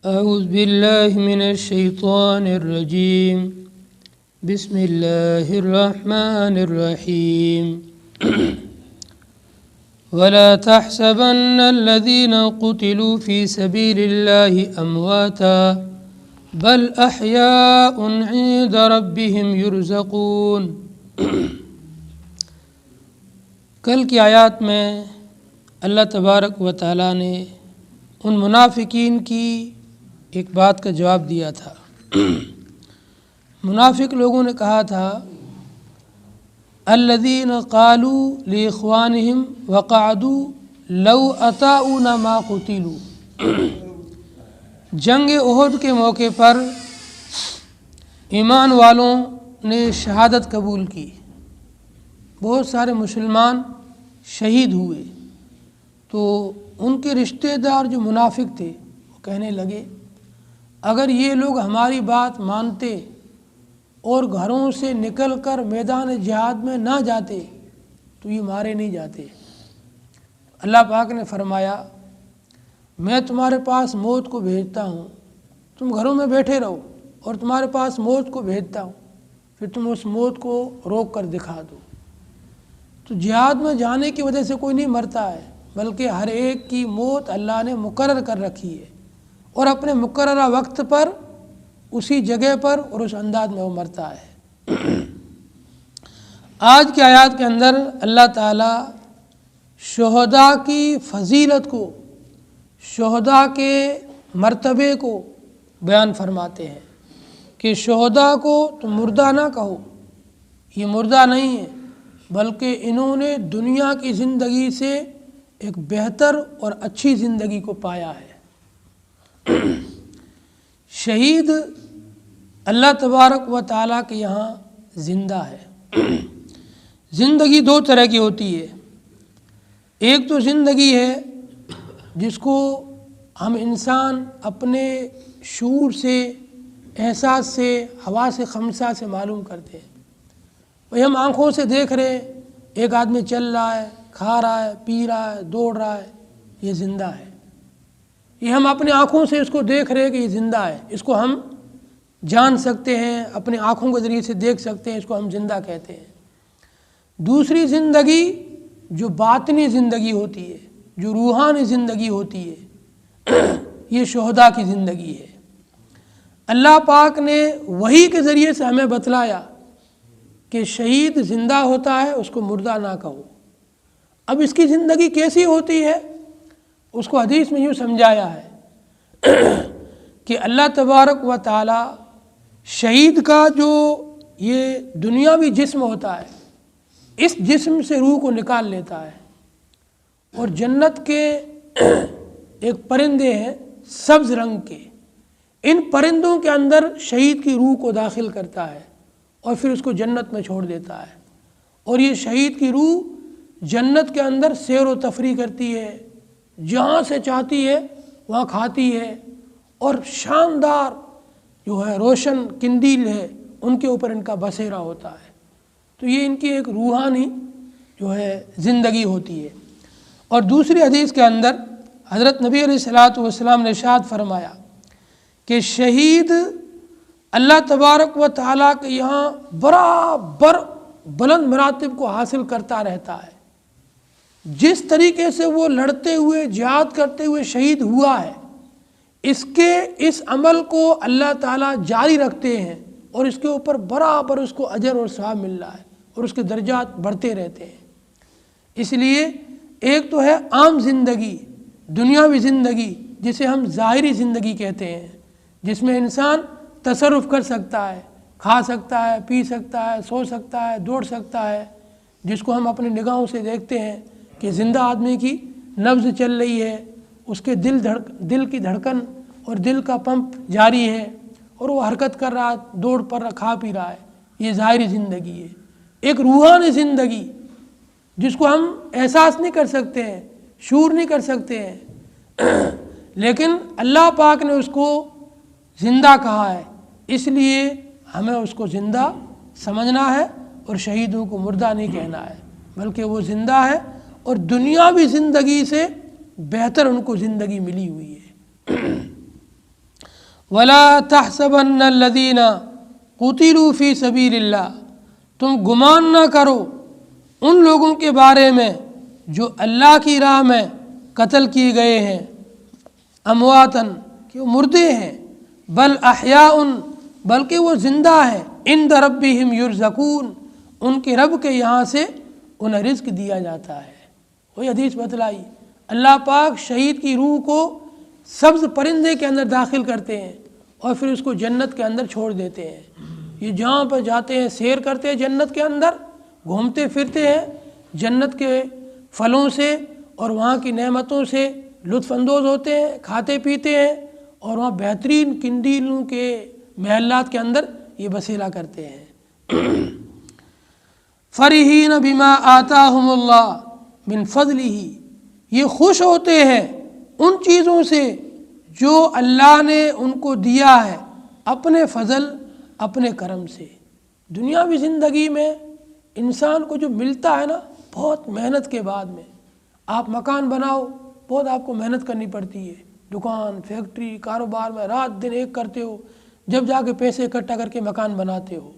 أعوذ بالله من الشيطان الرجيم بسم الله الرحمن الرحيم ولا تحسبن الذين قتلوا في سبيل الله أمواتا بل أحياء عند ربهم يرزقون۔ کل کی آیات میں اللہ تبارک و تعالیٰ نے ان منافقین کی ایک بات کا جواب دیا تھا۔ منافق لوگوں نے کہا تھا الذین قالوا لاخوانہم وقعدوا لو اطاعونا ما قتلوا۔ جنگ احد کے موقع پر ایمان والوں نے شہادت قبول کی، بہت سارے مسلمان شہید ہوئے، تو ان کے رشتہ دار جو منافق تھے وہ کہنے لگے اگر یہ لوگ ہماری بات مانتے اور گھروں سے نکل کر میدان جہاد میں نہ جاتے تو یہ مارے نہیں جاتے۔ اللہ پاک نے فرمایا میں تمہارے پاس موت کو بھیجتا ہوں، تم گھروں میں بیٹھے رہو، اور تمہارے پاس موت کو بھیجتا ہوں، پھر تم اس موت کو روک کر دکھا دو۔ تو جہاد میں جانے کی وجہ سے کوئی نہیں مرتا ہے، بلکہ ہر ایک کی موت اللہ نے مقرر کر رکھی ہے، اور اپنے مقررہ وقت پر اسی جگہ پر اور اس انداز میں وہ مرتا ہے۔ آج کی آیات کے اندر اللہ تعالیٰ شہداء کی فضیلت کو، شہداء کے مرتبے کو بیان فرماتے ہیں کہ شہداء کو تم مردہ نہ کہو، یہ مردہ نہیں ہے، بلکہ انہوں نے دنیا کی زندگی سے ایک بہتر اور اچھی زندگی کو پایا ہے۔ شہید اللہ تبارک و تعالیٰ کے یہاں زندہ ہے۔ زندگی دو طرح کی ہوتی ہے، ایک تو زندگی ہے جس کو ہم انسان اپنے شعور سے، احساس سے، حواس خمسہ سے معلوم کرتے ہیں۔ وہی ہم آنکھوں سے دیکھ رہے ہیں ایک آدمی چل رہا ہے، کھا رہا ہے، پی رہا ہے، دوڑ رہا ہے، یہ زندہ ہے۔ یہ ہم اپنی آنکھوں سے اس کو دیکھ رہے ہیں کہ یہ زندہ ہے، اس کو ہم جان سکتے ہیں، اپنی آنکھوں کے ذریعے سے دیکھ سکتے ہیں، اس کو ہم زندہ کہتے ہیں۔ دوسری زندگی جو باطنی زندگی ہوتی ہے، جو روحانی زندگی ہوتی ہے، یہ شہداء کی زندگی ہے۔ اللہ پاک نے وحی کے ذریعے سے ہمیں بتلایا کہ شہید زندہ ہوتا ہے، اس کو مردہ نہ کہو۔ اب اس کی زندگی کیسی ہوتی ہے اس کو حدیث میں یوں سمجھایا ہے کہ اللہ تبارک و تعالی شہید کا جو یہ دنیاوی جسم ہوتا ہے، اس جسم سے روح کو نکال لیتا ہے، اور جنت کے ایک پرندے ہیں سبز رنگ کے، ان پرندوں کے اندر شہید کی روح کو داخل کرتا ہے اور پھر اس کو جنت میں چھوڑ دیتا ہے، اور یہ شہید کی روح جنت کے اندر سیر و تفریح کرتی ہے، جہاں سے چاہتی ہے وہاں کھاتی ہے، اور شاندار جو ہے روشن قندیل ہے ان کے اوپر ان کا بسیرا ہوتا ہے۔ تو یہ ان کی ایک روحانی جو ہے زندگی ہوتی ہے۔ اور دوسری حدیث کے اندر حضرت نبی علیہ الصلوۃ والسلام نے ارشاد فرمایا کہ شہید اللہ تبارک و تعالیٰ کے یہاں برابر بلند مراتب کو حاصل کرتا رہتا ہے۔ جس طریقے سے وہ لڑتے ہوئے، جہاد کرتے ہوئے شہید ہوا ہے، اس عمل کو اللہ تعالیٰ جاری رکھتے ہیں، اور اس کے اوپر برابر اس کو اجر اور ثواب مل رہا ہے، اور اس کے درجات بڑھتے رہتے ہیں۔ اس لیے ایک تو ہے عام زندگی، دنیاوی زندگی، جسے ہم ظاہری زندگی کہتے ہیں، جس میں انسان تصرف کر سکتا ہے، کھا سکتا ہے، پی سکتا ہے، سو سکتا ہے، دوڑ سکتا ہے، جس کو ہم اپنی نگاہوں سے دیکھتے ہیں کہ زندہ آدمی کی نبض چل رہی ہے، اس کے دل کی دھڑکن اور دل کا پمپ جاری ہے، اور وہ حرکت کر رہا ہے، دوڑ پر کھا پی رہا ہے، یہ ظاہری زندگی ہے۔ ایک روحانی زندگی جس کو ہم احساس نہیں کر سکتے ہیں، شعور نہیں کر سکتے ہیں، لیکن اللہ پاک نے اس کو زندہ کہا ہے، اس لیے ہمیں اس کو زندہ سمجھنا ہے، اور شہیدوں کو مردہ نہیں کہنا ہے، بلکہ وہ زندہ ہے، اور دنیاوی زندگی سے بہتر ان کو زندگی ملی ہوئی ہے۔ ولا تحسبن الذین قتلوا فی سبیل اللہ، تم گمان نہ کرو ان لوگوں کے بارے میں جو اللہ کی راہ میں قتل کیے گئے ہیں، امواتن کہ وہ مردے ہیں، بل احیاء بلکہ وہ زندہ ہیں، عند ربہم یرزقون ان کے رب کے یہاں سے انہیں رزق دیا جاتا ہے۔ وہی حدیث بتلائی، اللہ پاک شہید کی روح کو سبز پرندے کے اندر داخل کرتے ہیں اور پھر اس کو جنت کے اندر چھوڑ دیتے ہیں۔ یہ جہاں پر جاتے ہیں سیر کرتے ہیں جنت کے اندر، گھومتے پھرتے ہیں، جنت کے پھلوں سے اور وہاں کی نعمتوں سے لطف اندوز ہوتے ہیں، کھاتے پیتے ہیں، اور وہاں بہترین قندیلوں کے محلات کے اندر یہ بسیرا کرتے ہیں۔ فرحین بما آتاہم اللہ من فضلہ، یہ خوش ہوتے ہیں ان چیزوں سے جو اللہ نے ان کو دیا ہے اپنے فضل، اپنے کرم سے۔ دنیاوی زندگی میں انسان کو جو ملتا ہے نا، بہت محنت کے بعد میں، آپ مکان بناؤ بہت آپ کو محنت کرنی پڑتی ہے، دکان، فیکٹری، کاروبار میں رات دن ایک کرتے ہو، جب جا کے پیسے اکٹھا کر کے مکان بناتے ہو،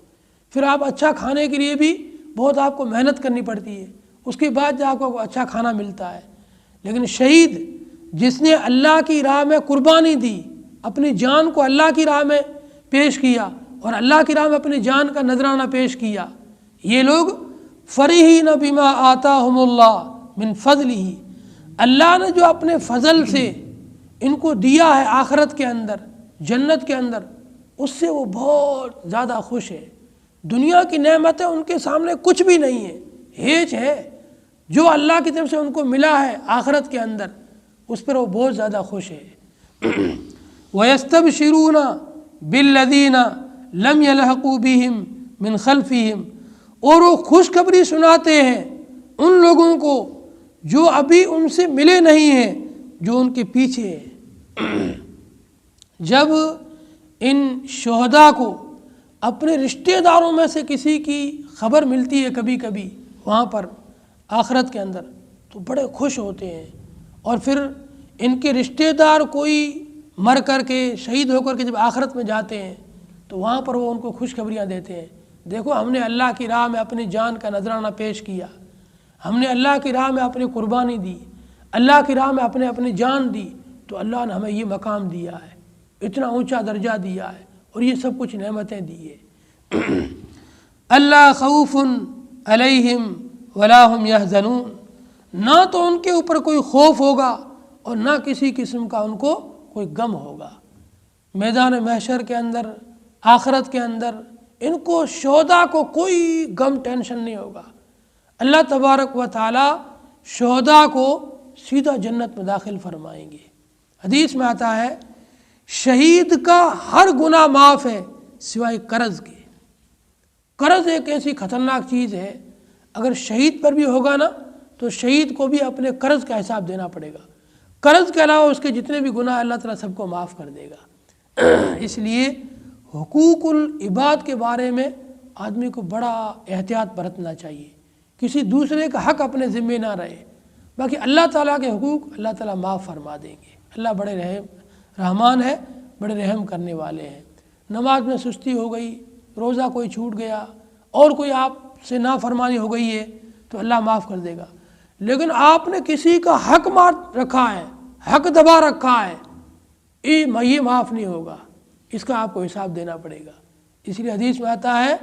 پھر آپ اچھا کھانے کے لیے بھی بہت آپ کو محنت کرنی پڑتی ہے، اس کے بعد جا کو اچھا کھانا ملتا ہے۔ لیکن شہید جس نے اللہ کی راہ میں قربانی دی، اپنی جان کو اللہ کی راہ میں پیش کیا اور اللہ کی راہ میں اپنی جان کا نذرانہ پیش کیا، یہ لوگ فرحین بما آتاہم اللہ من فضلہ، اللہ نے جو اپنے فضل سے ان کو دیا ہے آخرت کے اندر، جنت کے اندر، اس سے وہ بہت زیادہ خوش ہے۔ دنیا کی نعمتیں ان کے سامنے کچھ بھی نہیں ہے، ہیچ ہے۔ جو اللہ کی طرف سے ان کو ملا ہے آخرت کے اندر، اس پر وہ بہت زیادہ خوش ہے۔ وَيَسْتَبْشِرُونَ بِالَّذِينَ لَمْ يَلْحَقُوا بِهِمْ مِنْ خَلْفِهِمْ، اور وہ خوشخبری سناتے ہیں ان لوگوں کو جو ابھی ان سے ملے نہیں ہیں، جو ان کے پیچھے ہیں۔ جب ان شہداء کو اپنے رشتہ داروں میں سے کسی کی خبر ملتی ہے کبھی کبھی وہاں پر آخرت کے اندر، تو بڑے خوش ہوتے ہیں، اور پھر ان کے رشتہ دار کوئی مر کر کے شہید ہو کر کے جب آخرت میں جاتے ہیں تو وہاں پر وہ ان کو خوشخبریاں دیتے ہیں، دیکھو ہم نے اللہ کی راہ میں اپنی جان کا نذرانہ پیش کیا، ہم نے اللہ کی راہ میں اپنی قربانی دی، اللہ کی راہ میں اپنی جان دی، تو اللہ نے ہمیں یہ مقام دیا ہے، اتنا اونچا درجہ دیا ہے، اور یہ سب کچھ نعمتیں دی ہے۔ اللہ خوف علیہم ولا ہم یحزنون، نہ تو ان کے اوپر کوئی خوف ہوگا اور نہ کسی قسم کا ان کو کوئی غم ہوگا۔ میدان محشر کے اندر، آخرت کے اندر ان کو شہداء کو کوئی غم ٹینشن نہیں ہوگا۔ اللہ تبارک و تعالی شہداء کو سیدھا جنت میں داخل فرمائیں گے۔ حدیث میں آتا ہے شہید کا ہر گناہ معاف ہے سوائے قرض کے۔ قرض ایک ایسی خطرناک چیز ہے، اگر شہید پر بھی ہوگا نا تو شہید کو بھی اپنے قرض کا حساب دینا پڑے گا۔ قرض کے علاوہ اس کے جتنے بھی گناہ اللہ تعالیٰ سب کو معاف کر دے گا۔ اس لیے حقوق العباد کے بارے میں آدمی کو بڑا احتیاط برتنا چاہیے، کسی دوسرے کا حق اپنے ذمے نہ رہے۔ باقی اللہ تعالیٰ کے حقوق اللہ تعالیٰ معاف فرما دیں گے۔ اللہ بڑے رحمان ہے، بڑے رحم کرنے والے ہیں۔ نماز میں سستی ہو گئی، روزہ کوئی چھوٹ گیا، اور کوئی آپ سے نافرمانی ہو گئی ہے تو اللہ معاف کر دے گا۔ لیکن آپ نے کسی کا حق مار رکھا ہے، حق دبا رکھا ہے، یہ معاف نہیں ہوگا، اس کا آپ کو حساب دینا پڑے گا۔ اس لیے حدیث میں آتا ہے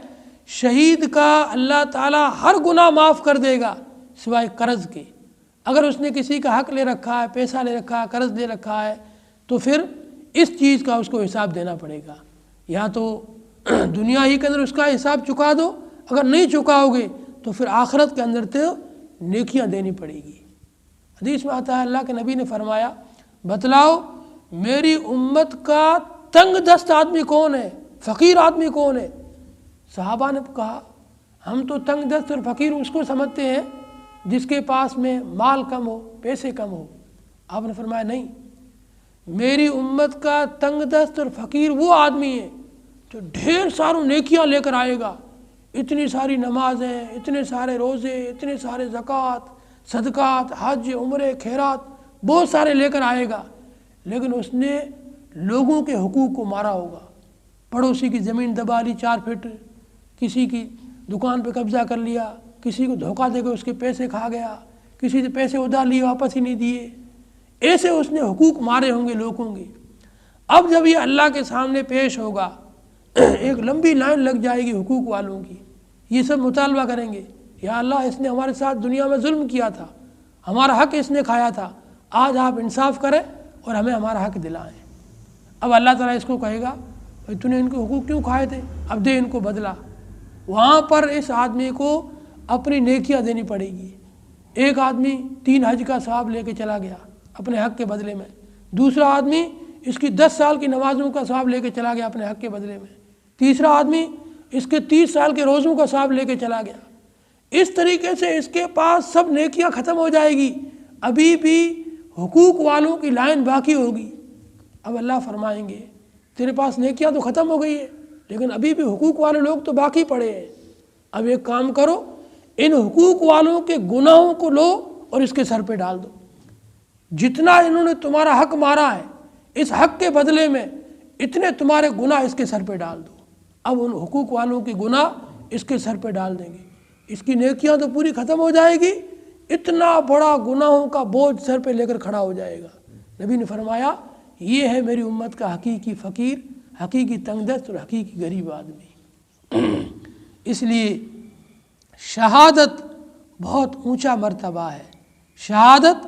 شہید کا اللہ تعالیٰ ہر گناہ معاف کر دے گا سوائے قرض کے۔ اگر اس نے کسی کا حق لے رکھا ہے، پیسہ لے رکھا ہے، قرض لے رکھا ہے، تو پھر اس چیز کا اس کو حساب دینا پڑے گا۔ یا تو دنیا ہی کے اندر اس کا حساب چکا دو، اگر نہیں چکاؤ گے تو پھر آخرت کے اندر تو نیکیاں دینی پڑے گی۔ حدیث میں آتا ہے اللہ کے نبی نے فرمایا بتلاؤ میری امت کا تنگ دست آدمی کون ہے، فقیر آدمی کون ہے؟ صحابہ نے کہا ہم تو تنگ دست اور فقیر اس کو سمجھتے ہیں جس کے پاس میں مال کم ہو، پیسے کم ہو۔ آپ نے فرمایا نہیں، میری امت کا تنگ دست اور فقیر وہ آدمی ہے جو ڈھیر ساروں نیکیاں لے کر آئے گا، اتنی ساری نمازیں، اتنے سارے روزے، اتنے سارے زکوٰۃ، صدقات، حج، عمرے، خیرات بہت سارے لے کر آئے گا، لیکن اس نے لوگوں کے حقوق کو مارا ہوگا، پڑوسی کی زمین دبا لی 4 فٹ، کسی کی دکان پہ قبضہ کر لیا، کسی کو دھوکہ دے کے اس کے پیسے کھا گیا، کسی سے پیسے ادھار لیے واپس ہی نہیں دیے، ایسے اس نے حقوق مارے ہوں گے لوگوں کے۔ اب جب یہ اللہ کے سامنے پیش ہوگا، ایک لمبی لائن لگ جائے گی حقوق والوں کی، یہ سب مطالبہ کریں گے، یا اللہ اس نے ہمارے ساتھ دنیا میں ظلم کیا تھا، ہمارا حق اس نے کھایا تھا، آج آپ انصاف کریں اور ہمیں ہمارا حق دلائیں۔ اب اللہ تعالیٰ اس کو کہے گا بھائی تو نے ان کے حقوق کیوں کھائے تھے، اب دے ان کو بدلہ۔ وہاں پر اس آدمی کو اپنی نیکیاں دینی پڑے گی۔ ایک آدمی 3 حج کا ثواب لے کے چلا گیا اپنے حق کے بدلے میں، دوسرا آدمی اس کی 10 سال کی نمازوں کا ثواب لے کے چلا گیا اپنے حق کے بدلے میں، تیسرا آدمی اس کے 30 سال کے روزوں کا ثواب لے کے چلا گیا۔ اس طریقے سے اس کے پاس سب نیکیاں ختم ہو جائے گی، ابھی بھی حقوق والوں کی لائن باقی ہوگی۔ اب اللہ فرمائیں گے تیرے پاس نیکیاں تو ختم ہو گئی ہے، لیکن ابھی بھی حقوق والے لوگ تو باقی پڑے ہیں۔ اب ایک کام کرو، ان حقوق والوں کے گناہوں کو لو اور اس کے سر پہ ڈال دو۔ جتنا انہوں نے تمہارا حق مارا ہے، اس حق کے بدلے میں اتنے تمہارے گناہ اس کے سر پہ ڈال دو۔ اب ان حقوق والوں کے گناہ اس کے سر پہ ڈال دیں گے، اس کی نیکیاں تو پوری ختم ہو جائے گی، اتنا بڑا گناہوں کا بوجھ سر پہ لے کر کھڑا ہو جائے گا۔ نبی نے فرمایا یہ ہے میری امت کا حقیقی فقیر، حقیقی تنگ دست اور حقیقی غریب آدمی۔ اس لیے شہادت بہت اونچا مرتبہ ہے، شہادت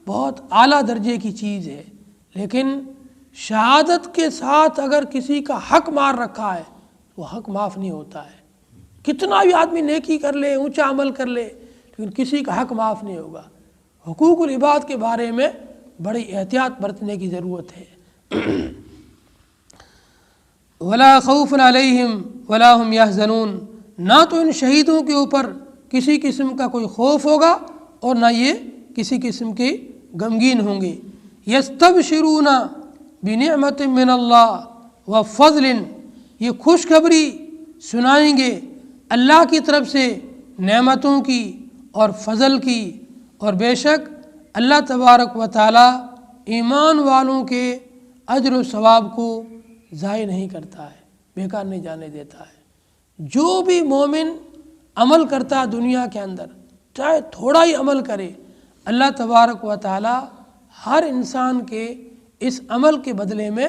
بہت اعلیٰ درجے کی چیز ہے، لیکن شہادت کے ساتھ اگر کسی کا حق مار رکھا ہے وہ حق معاف نہیں ہوتا ہے۔ کتنا بھی آدمی نیکی کر لے، اونچا عمل کر لے، لیکن کسی کا حق معاف نہیں ہوگا۔ حقوق العباد کے بارے میں بڑی احتیاط برتنے کی ضرورت ہے۔ ولا خوف علیہم ولا هم یحزنون، نہ تو ان شہیدوں کے اوپر کسی قسم کا کوئی خوف ہوگا اور نہ یہ کسی قسم کے غمگین ہوں گے۔ یستبشرون بنعمت من اللہ وفضل، یہ خوشخبری سنائیں گے اللہ کی طرف سے نعمتوں کی اور فضل کی، اور بے شک اللہ تبارک و تعالی ایمان والوں کے اجر و ثواب کو ضائع نہیں کرتا ہے، بیکار نہیں جانے دیتا ہے۔ جو بھی مومن عمل کرتا ہے دنیا کے اندر، چاہے تھوڑا ہی عمل کرے، اللہ تبارک و تعالی ہر انسان کے اس عمل کے بدلے میں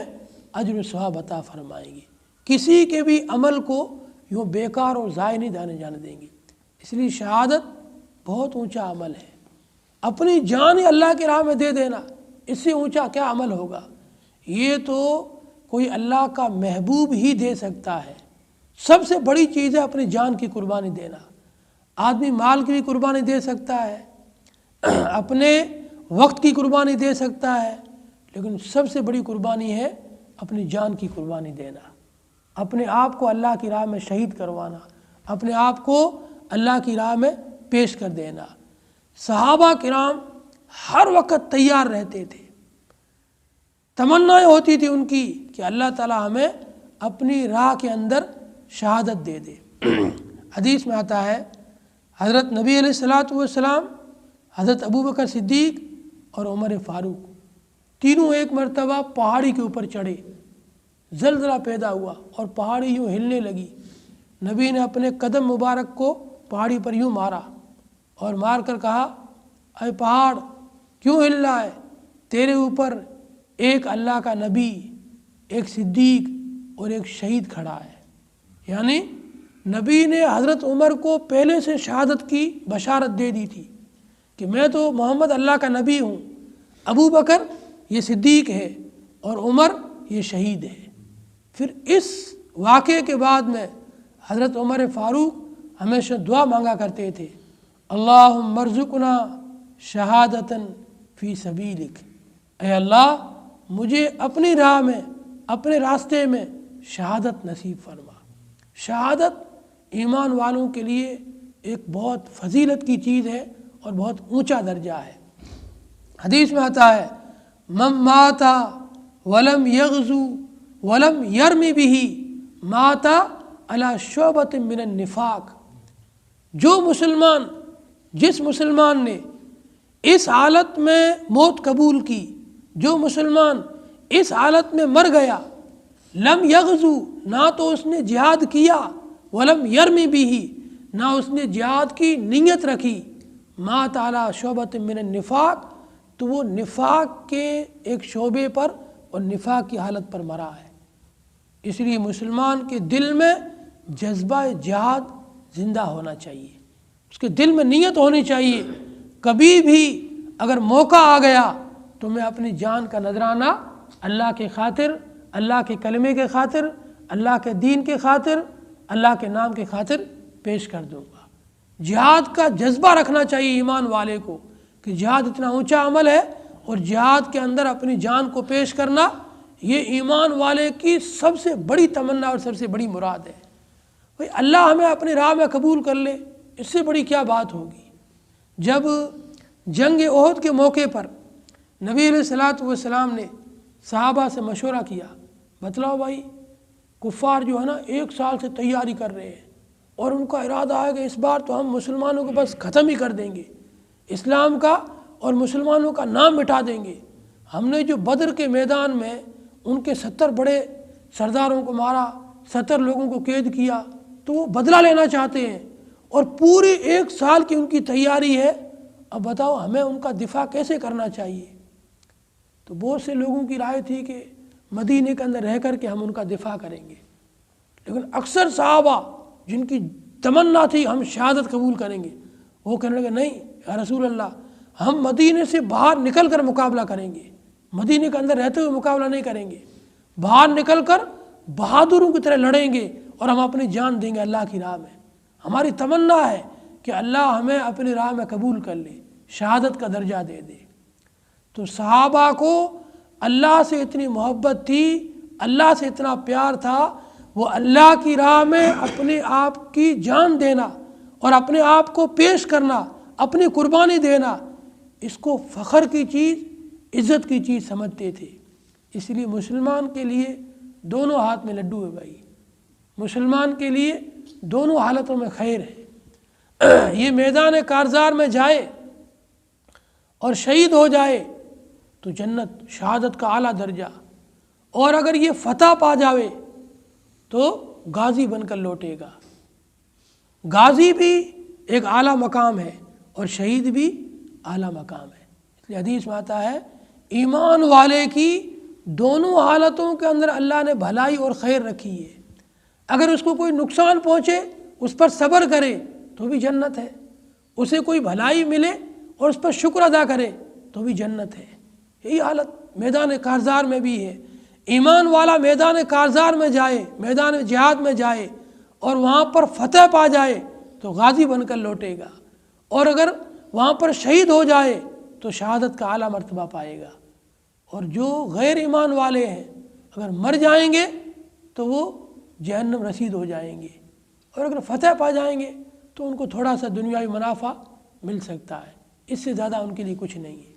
اجر و ثواب عطا فرمائیں گے، کسی کے بھی عمل کو یوں بیکار اور ضائع نہیں جانے دیں گے۔ اس لیے شہادت بہت اونچا عمل ہے، اپنی جان ہی اللہ کی راہ میں دے دینا، اس سے اونچا کیا عمل ہوگا؟ یہ تو کوئی اللہ کا محبوب ہی دے سکتا ہے۔ سب سے بڑی چیز ہے اپنی جان کی قربانی دینا۔ آدمی مال کی بھی قربانی دے سکتا ہے، اپنے وقت کی قربانی دے سکتا ہے، لیکن سب سے بڑی قربانی ہے اپنی جان کی قربانی دینا، اپنے آپ کو اللہ کی راہ میں شہید کروانا، اپنے آپ کو اللہ کی راہ میں پیش کر دینا۔ صحابہ کرام ہر وقت تیار رہتے تھے، تمنائیں ہوتی تھی ان کی کہ اللہ تعالی ہمیں اپنی راہ کے اندر شہادت دے دے۔ حدیث میں آتا ہے حضرت نبی علیہ السلام، حضرت ابوبکر صدیق اور عمر فاروق تینوں ایک مرتبہ پہاڑی کے اوپر چڑھے، زلزلہ پیدا ہوا اور پہاڑی یوں ہلنے لگی۔ نبی نے اپنے قدم مبارک کو پہاڑی پر یوں مارا اور مار کر کہا اے پہاڑ کیوں ہل رہا ہے؟ تیرے اوپر ایک اللہ کا نبی، ایک صدیق اور ایک شہید کھڑا ہے۔ یعنی نبی نے حضرت عمر کو پہلے سے شہادت کی بشارت دے دی تھی کہ میں تو محمد اللہ کا نبی ہوں، ابو بکر یہ صدیق ہے اور عمر یہ شہید ہے۔ پھر اس واقعے کے بعد میں حضرت عمر فاروق ہمیشہ دعا مانگا کرتے تھے، اللہم ارزقنا شہادتاً فی سبیلک، اے اللہ مجھے اپنی راہ میں، اپنے راستے میں شہادت نصیب فرما۔ شہادت ایمان والوں کے لیے ایک بہت فضیلت کی چیز ہے اور بہت اونچا درجہ ہے۔ حدیث میں آتا ہے من مات ولم یغزو ولم یرمی بہ مات علی شعبۃ من النفاق، جس مسلمان نے اس حالت میں موت قبول کی، جو مسلمان اس حالت میں مر گیا، لم یغزو، نہ تو اس نے جہاد کیا، ولم یرمی بھی، نہ اس نے جہاد کی نیت رکھی، مات علی شعبۃ من النفاق، تو وہ نفاق کے ایک شعبے پر اور نفاق کی حالت پر مرا ہے۔ اس لیے مسلمان کے دل میں جذبہ جہاد زندہ ہونا چاہیے، اس کے دل میں نیت ہونی چاہیے، کبھی بھی اگر موقع آ گیا تو میں اپنی جان کا نذرانہ اللہ کے خاطر، اللہ کے کلمے کے خاطر، اللہ کے دین کے خاطر، اللہ کے نام کے خاطر پیش کر دوں گا۔ جہاد کا جذبہ رکھنا چاہیے ایمان والے کو کہ جہاد اتنا اونچا عمل ہے، اور جہاد کے اندر اپنی جان کو پیش کرنا یہ ایمان والے کی سب سے بڑی تمنا اور سب سے بڑی مراد ہے۔ بھئی اللہ ہمیں اپنی راہ میں قبول کر لے، اس سے بڑی کیا بات ہوگی۔ جب جنگ احد کے موقع پر نبی علیہ الصلوۃ والسلام نے صحابہ سے مشورہ کیا، بتلاؤ بھائی کفار جو ہے نا 1 سال سے تیاری کر رہے ہیں، اور ان کا ارادہ ہے کہ اس بار تو ہم مسلمانوں کو بس ختم ہی کر دیں گے، اسلام کا اور مسلمانوں کا نام مٹا دیں گے۔ ہم نے جو بدر کے میدان میں ان کے 70 بڑے سرداروں کو مارا، 70 لوگوں کو قید کیا، تو وہ بدلہ لینا چاہتے ہیں، اور پوری 1 سال کی ان کی تیاری ہے۔ اب بتاؤ ہمیں ان کا دفاع کیسے کرنا چاہیے؟ تو بہت سے لوگوں کی رائے تھی کہ مدینے کے اندر رہ کر کے ہم ان کا دفاع کریں گے، لیکن اکثر صحابہ جن کی تمنا تھی ہم شہادت قبول کریں گے، وہ کہنے لگے نہیں یا رسول اللہ، ہم مدینے سے باہر نکل کر مقابلہ کریں گے، مدینے کے اندر رہتے ہوئے مقابلہ نہیں کریں گے، باہر نکل کر بہادروں کی طرح لڑیں گے اور ہم اپنی جان دیں گے اللہ کی راہ میں۔ ہماری تمنا ہے کہ اللہ ہمیں اپنی راہ میں قبول کر لے، شہادت کا درجہ دے دے۔ تو صحابہ کو اللہ سے اتنی محبت تھی، اللہ سے اتنا پیار تھا، وہ اللہ کی راہ میں اپنے آپ کی جان دینا اور اپنے آپ کو پیش کرنا، اپنی قربانی دینا، اس کو فخر کی چیز، عزت کی چیز سمجھتے تھے۔ اس لیے مسلمان کے لیے دونوں ہاتھ میں لڈو ہے بھائی، مسلمان کے لیے دونوں حالتوں میں خیر ہے۔ یہ میدان کارزار میں جائے اور شہید ہو جائے تو جنت، شہادت کا اعلیٰ درجہ، اور اگر یہ فتح پا جاوے تو غازی بن کر لوٹے گا۔ غازی بھی ایک اعلیٰ مقام ہے اور شہید بھی اعلیٰ مقام ہے۔ اس لیے حدیث میں آتا ہے ایمان والے کی دونوں حالتوں کے اندر اللہ نے بھلائی اور خیر رکھی ہے۔ اگر اس کو کوئی نقصان پہنچے اس پر صبر کرے تو بھی جنت ہے، اسے کوئی بھلائی ملے اور اس پر شکر ادا کرے تو بھی جنت ہے۔ یہی حالت میدان کارزار میں بھی ہے۔ ایمان والا میدان کارزار میں جائے، میدان جہاد میں جائے اور وہاں پر فتح پا جائے تو غازی بن کر لوٹے گا، اور اگر وہاں پر شہید ہو جائے تو شہادت کا اعلیٰ مرتبہ پائے گا۔ اور جو غیر ایمان والے ہیں اگر مر جائیں گے تو وہ جہنم رسید ہو جائیں گے، اور اگر فتح پا جائیں گے تو ان کو تھوڑا سا دنیاوی منافع مل سکتا ہے، اس سے زیادہ ان کے لیے کچھ نہیں ہے۔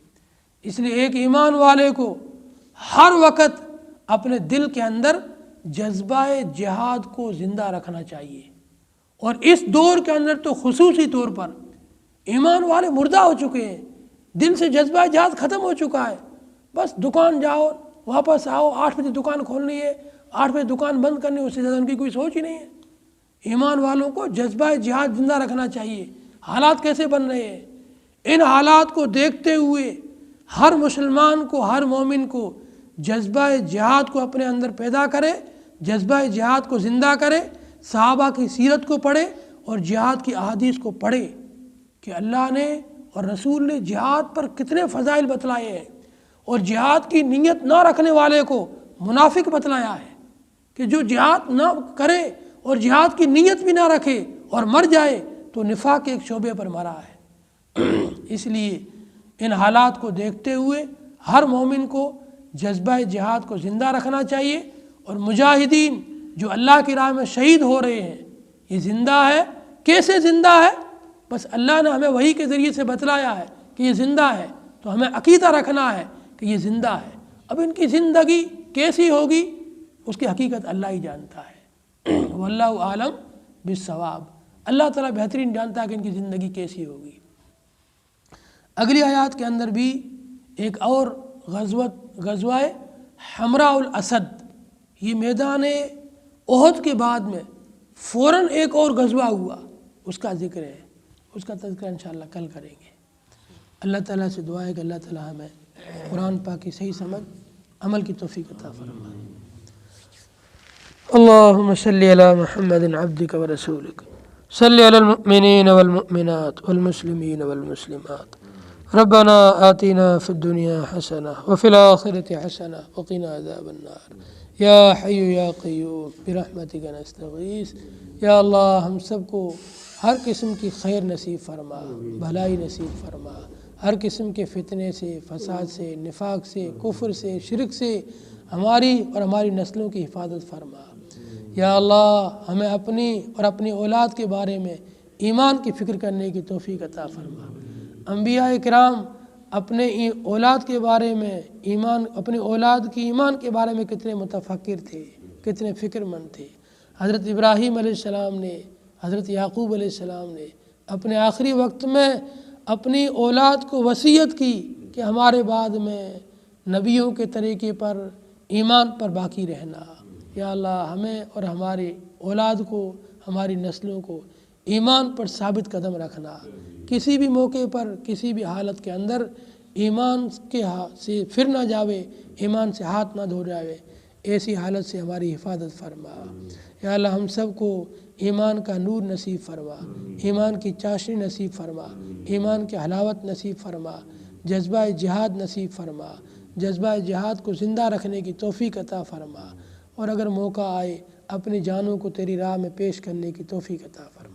اس لیے ایک ایمان والے کو ہر وقت اپنے دل کے اندر جذبہ جہاد کو زندہ رکھنا چاہیے، اور اس دور کے اندر تو خصوصی طور پر ایمان والے مردہ ہو چکے ہیں، دل سے جذبہ جہاد ختم ہو چکا ہے۔ بس دکان جاؤ واپس آؤ، 8 بجے دکان کھولنی ہے، 8 بجے دکان بند کرنی ہے، اس سے زیادہ ان کی کوئی سوچ ہی نہیں ہے۔ ایمان والوں کو جذبہ جہاد زندہ رکھنا چاہیے۔ حالات کیسے بن رہے ہیں، ان حالات کو دیکھتے ہوئے ہر مسلمان کو، ہر مومن کو جذبہ جہاد کو اپنے اندر پیدا کرے، جذبہ جہاد کو زندہ کرے، صحابہ کی سیرت کو پڑھے اور جہاد کی احادیث کو پڑھے کہ اللہ نے اور رسول نے جہاد پر کتنے فضائل بتلائے ہیں، اور جہاد کی نیت نہ رکھنے والے کو منافق بتلایا ہے کہ جو جہاد نہ کرے اور جہاد کی نیت بھی نہ رکھے اور مر جائے تو نفاق کے ایک شعبے پر مرا ہے۔ اس لیے ان حالات کو دیکھتے ہوئے ہر مومن کو جذبہ جہاد کو زندہ رکھنا چاہیے، اور مجاہدین جو اللہ کی راہ میں شہید ہو رہے ہیں یہ زندہ ہے۔ کیسے زندہ ہے؟ بس اللہ نے ہمیں وحی کے ذریعے سے بتلایا ہے کہ یہ زندہ ہے، تو ہمیں عقیدہ رکھنا ہے کہ یہ زندہ ہے۔ اب ان کی زندگی کیسی ہوگی اس کی حقیقت اللہ ہی جانتا ہے، واللہ عالم بالصواب۔ اللہ تعالیٰ بہترین جانتا ہے کہ ان کی زندگی کیسی ہوگی۔ اگلی آیات کے اندر بھی ایک اور غزوہ حمراء الاسد، یہ میدان احد کے بعد میں فوراً ایک اور غزوہ ہوا، اس کا ذکر ہے، اس کا تذکرہ انشاءاللہ کل کریں گے۔ اللہ تعالیٰ سے دعا ہے کہ اللہ تعالیٰ ہمیں قرآن پاک کی صحیح سمجھ عمل کی توفیق عطا فرمائے۔ اللہم صلی علی محمد عبدک ورسولک، صلی علی المؤمنین والمؤمنات والمسلمین والمسلمات، ربنا آتنا فی الدنیا حسنہ وفی الآخرۃ حسنہ وقنا عذاب النار، یا حی یا قیوم برحمتک نستغیث۔ یا اللہ ہم سب کو ہر قسم کی خیر نصیب فرما، بھلائی نصیب فرما، ہر قسم کے فتنے سے، فساد سے، نفاق سے، کفر سے، شرک سے ہماری اور ہماری نسلوں کی حفاظت فرما۔ یا اللہ ہمیں اپنی اور اپنی اولاد کے بارے میں ایمان کی فکر کرنے کی توفیق عطا فرما۔ انبیاء کرام اپنے اولاد کے بارے میں اپنی اولاد کی ایمان کے بارے میں کتنے متفکر تھے، کتنے فکر مند تھے۔ حضرت ابراہیم علیہ السلام نے، حضرت یعقوب علیہ السلام نے اپنے آخری وقت میں اپنی اولاد کو وصیت کی کہ ہمارے بعد میں نبیوں کے طریقے پر ایمان پر باقی رہنا۔ یا اللہ ہمیں اور ہماری اولاد کو، ہماری نسلوں کو ایمان پر ثابت قدم رکھنا، کسی بھی موقع پر، کسی بھی حالت کے اندر ایمان کے سے پھر نہ جاوے، ایمان سے ہاتھ نہ دھو جاوے، ایسی حالت سے ہماری حفاظت فرما۔ یا اللہ ہم سب کو ایمان کا نور نصیب فرما، ایمان کی چاشنی نصیب فرما، ایمان کی حلاوت نصیب فرما، جذبہ جہاد نصیب فرما، جذبہ جہاد کو زندہ رکھنے کی توفیق عطا فرما، اور اگر موقع آئے اپنی جانوں کو تیری راہ میں پیش کرنے کی توفیق عطا فرما۔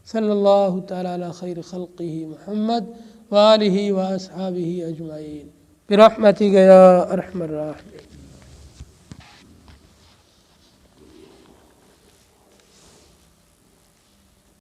صلی اللہ تعالیٰ علی خیر خلقہ محمد وآلہ واصحابہ اجمعین برحمتک یا ارحم الراحمین۔